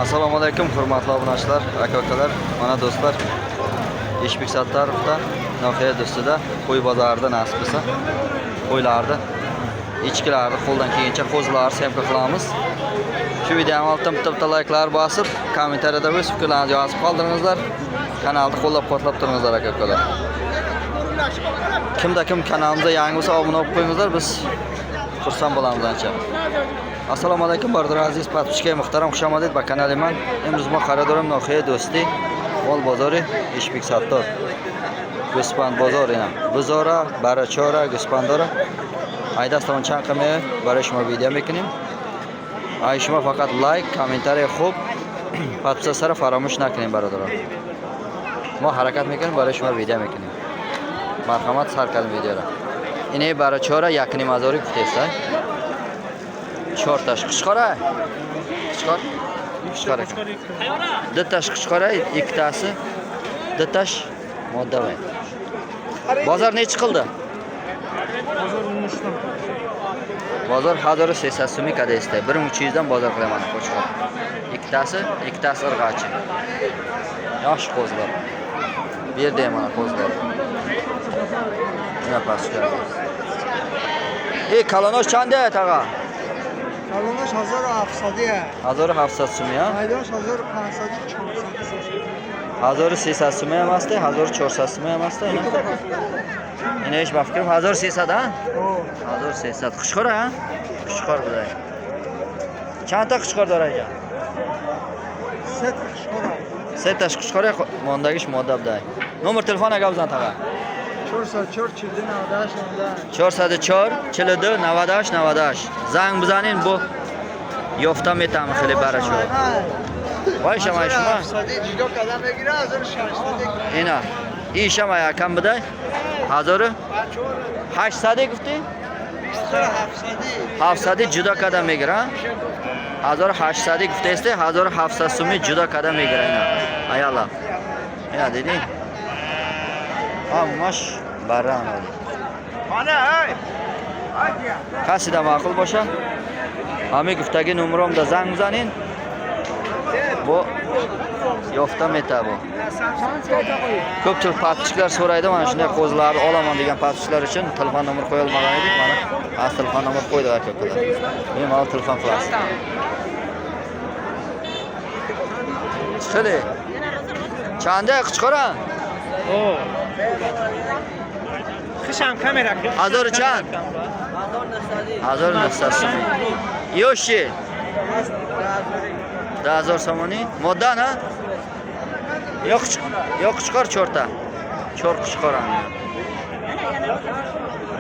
Assalomu alaykum, hurmatli obunachilar, aka-ukalar, mana do'stlar. Eshbek Sattorovda, Noxiya do'stida qo'y bozorida nasib bo'lsa, qo'ylarni, echkilarni qo'ldan kelgancha qo'zlarni semka qilamiz. Shu videoni altdan bitta layklar bosib, kommentariyada o'z fikrlaringizni yozib qoldiringizlar. Kanalni qo'llab-quvvatlab turingizlar aka-ukalar. Kim kanalimizga yangi bo'lsa obuna bo'lib qo'yingizlar, biz xursand bo'lamiz ancha. Assalomu alaykum bardir aziz podpishka muhtaram xush omaded ba kanaliman. Imroz ma xaridorım Noxiya do'sti mol bozori Eshbek Sattor. Go'spand bozor ina. Bozora, barachora, go'spandora. Aydaston chanqame barış ma video mekinim. Ayshma faqat like, kommentariy xo'p, podpisa sara faramosh nakining barodaron. Ma harakat mekinim barış ma video mekinim. Marhamat sarkal videolar. Ine barachora yakini mazori kutesay. Chortash qishqora. Qishqora. Ditash qishqora ikkitasi. Ditash modda va. Bozor nechi qildi? Bozor hazori sesasumi kadesda 1300 dan bozor qilaman qo'shqor. Ikkitasi irg'achi. Yosh qo'zlar. Bu yerda mana qo'zlar. Nima pasga. Kalonosh chanda tag'a? Kalonosh 1700 1700 so'm ya. Maydosh 1500 1300 so'm emasdi, 1400 so'm emasdi. Ina ish mafkrim 1300 ha? 1300 qishqor ha? Qishqor buday. Chanta qishqor daraja. Set qishqor. Setash qishqor mondagish modda buday. Nomer telefon agabzan tag'a. 404 90 Zang bizanin bu yofta metam xili baracho. Voy shamay shuma. Judo qadam begira 1600. Ina. Ishama yakam buday. 1800 gufti? 700 judo qadam begira. 1800 gufti esti, 1700 so'mi judo qadam begira ina. Ayala. Ina deding. Ammash baran oldu. Mana hey. Qasida ma'qul bo'lsa, hami guftagi nomerimda zang bizaning. Bu yofta meta bu. Ko'pchilik patchiqlar so'raydi, mana shunday qo'zlarni olaman degan patchiqlar uchun telefon nomer qo'ya olmagan edik, mana asl telefon nomer qo'ydik aka-ukalar. Men mana telefon qilasiz. Chiqdi. Chanda qichqora? Qisham kamera. Hazır chan. Hazır nasıl? Yoshi. 1000 somoni. Moddan ha? Yo'q chiqar chorta. Chor chiqaran.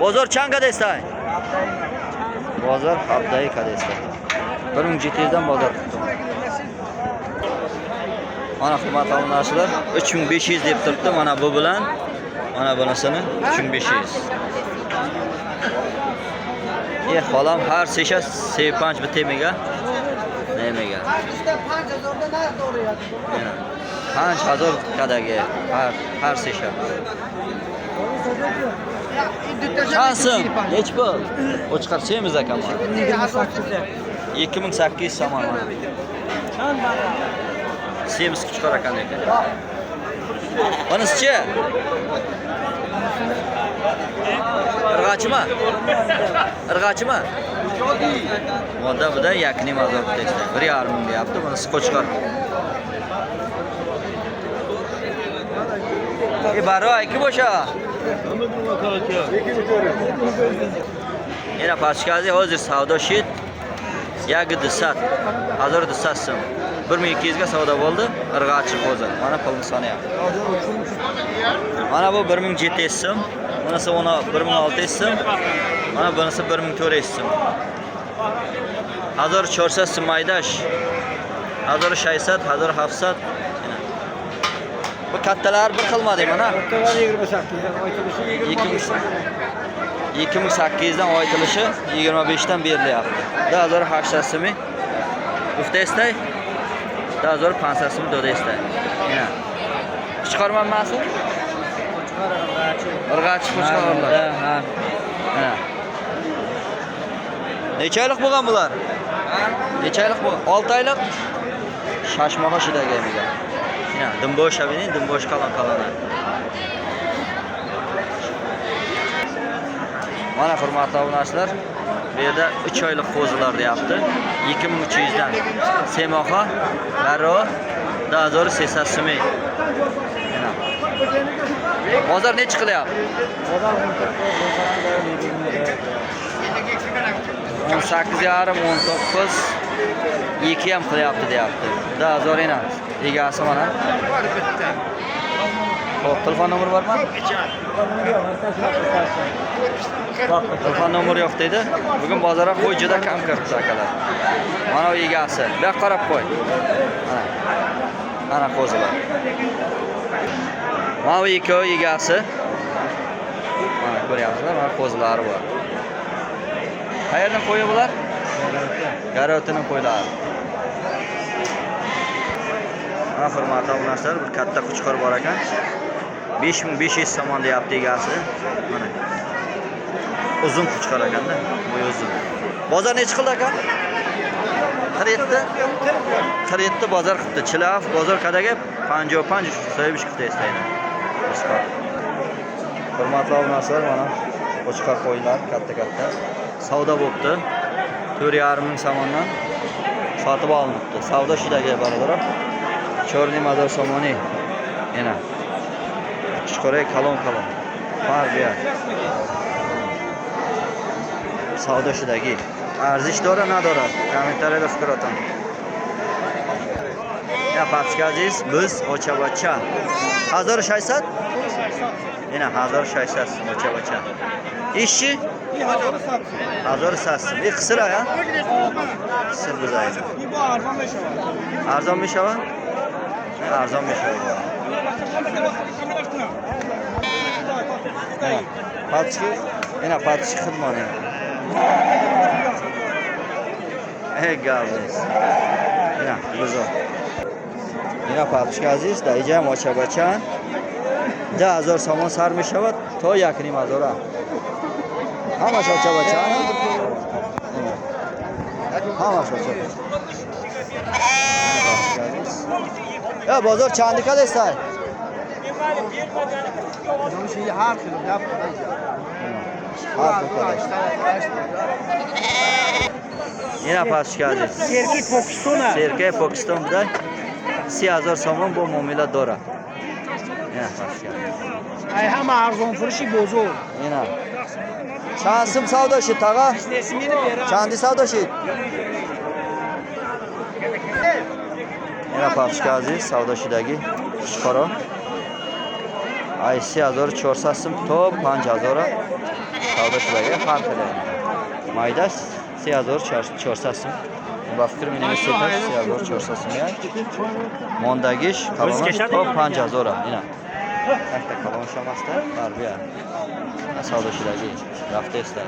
Bozor changa desay. Bozor haftayi kadesda. 1700 dan bozor tutdim. Mana xizmat obunachilar 3500 deb turibdi mana bu bilan. Mana bunasini 3500. Xolam har sesha sepanch bitemiga. Nemaga? 5000 dan to'g'ri. 5000 kadagi har sesha. Chansım, hech pul. O chiqar semiz akam. 2800 so'm. Chan bana. Semiz chiqar ekan ekan. Bunisi-chi? Irg'achimi? Modda buda yakni mazor testa. 1.5 ming deyapti, bunisi qo'chqor. Baro ikki bo'sha. Yana pashkazi hozir savdo shit. Yagidi sat. 1200 so'm. 1200 ga savdo bo'ldi. Irg'achi qo'zi. Mana pulni sanayapti. Mana bu 1700 so'm. Bunisi 1600 so'm. Mana bunisi 1400 so'm. 1400 so'm maydash. 1600, 1700. Bu kattalar bir xilmadi mana. Kattalar 28 dan 2800 dan oytilishi 25 dan berilyapti. 1800 so'mi. Uftestay 1500 so'm dodestay. Mana. Chiqarmanmasi? Irg'achi qo'chqorlar. Ha. Necha oylik bo'lgan bular? Necha oylik bu? 6 oylik. shashmoqa shidagi emiga. Ina dimbosh abinin dimbosh qalon. Mana hurmatli obunachilar, bu yerda 3 oylik qo'zilar deyapti. 2300 dan. Semoqa, Baro, Dazor sesasimi. Mana. Bozor nech qilyapti? 18,5 19 2 ham qilyapti deyapti. Dazor ena. Egasi mana. Xo'p, telefon nomeri bormi? Telefon nomeri yo'q dedi. Bugun bozorga qo'y juda kam kiribdi akalar. Mana u egasi. Bu yoqqa qarab qo'y. Mana qo'zilar. Mana bu ikkovi egasi. Mana ko'ryapsizlar, mana qo'zilari bor. Qayerdan qo'yi bular? Garotining qo'ylari. Mana hurmatli obunachilar, bir katta quchqor bor ekan. 5500 somon deyapti egasi. Mana. Uzun quchqor ekanda, bu uzun. Bozor nech qildi aka? 47 bozor qildi. Chilaf bozor qadaga 55 so'yib qildi istaydi. Hurmatli obunachilar, mana quchqor qo'ylar katta. Savdo bo'pti. 4,5 ming somondan sotib olinibdi. Savdo shidagi barobar. Chorni mador somoni. Yana. Quchqoray kalon. Farqiya. Savdo shidagi. Arzish dora nadora. Kommentariyada fikr ating. Ya pastki aziz, biz ocha-bacha. 1600? Yana 1600 ocha-bacha. İşçi? 1600. Bir kısıra ya. Kısır güzel. Bu arzon meşava. Arzon meşava? Arzon meşava. Patçı, yine patçı kılmanı. Gazız. Yine güzel. Yine patçı aziz, dayıcam ocha-bacha. 10,000 somon sar meşava, to yakni madora. Hamash ocha-bacha. Hamash ocha-bacha. Ya bozor chandika desay. Har xil gap. Yana pastga aziz. Serkey Pokistonda 3000 somon bu muomala dora. Yana pastga. Ay hamma arzon furushi bozor. Yana. Chansim savdo shit tag'a. Nesmini beraman. Chandi savdo shit. Yana pastga aziz savdo shidagi qora. Ay 3400 so'm to 5000 savdo shidagi farq qiladi. Mayda 3400 so'm. Bu fikr mening setar 3400 so'm ya. Mondagish qalon to 5000 yana. Katta qalon shamasda tarbiya. Savdo shidagi rafta eslar.